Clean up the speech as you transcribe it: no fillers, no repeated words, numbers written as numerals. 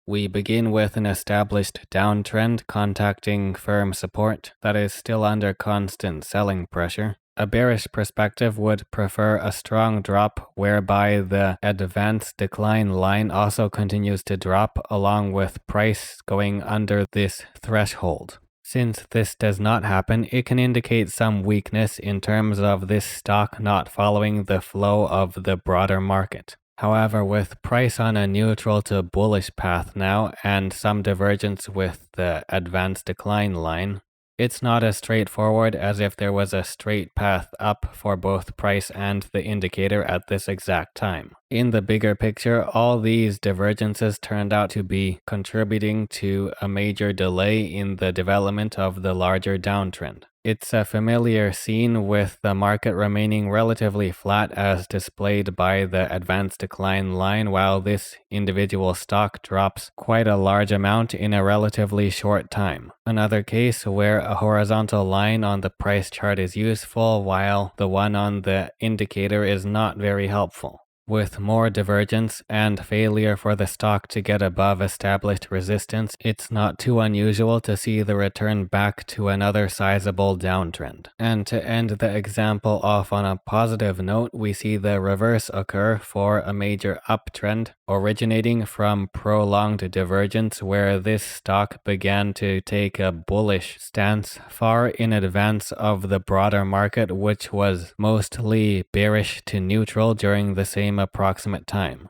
We begin with an established downtrend contacting firm support that is still under constant selling pressure. A bearish perspective would prefer a strong drop whereby the advanced decline line also continues to drop along with price going under this threshold. Since this does not happen, it can indicate some weakness in terms of this stock not following the flow of the broader market. However, with price on a neutral to bullish path now and some divergence with the advanced decline line, it's not as straightforward as if there was a straight path up for both price and the indicator at this exact time. In the bigger picture, all these divergences turned out to be contributing to a major delay in the development of the larger downtrend. It's a familiar scene with the market remaining relatively flat as displayed by the advanced decline line while this individual stock drops quite a large amount in a relatively short time. Another case where a horizontal line on the price chart is useful while the one on the indicator is not very helpful. With more divergence and failure for the stock to get above established resistance, it's not too unusual to see the return back to another sizable downtrend. And to end the example off on a positive note, we see the reverse occur for a major uptrend originating from prolonged divergence where this stock began to take a bullish stance far in advance of the broader market, which was mostly bearish to neutral during the same approximate time.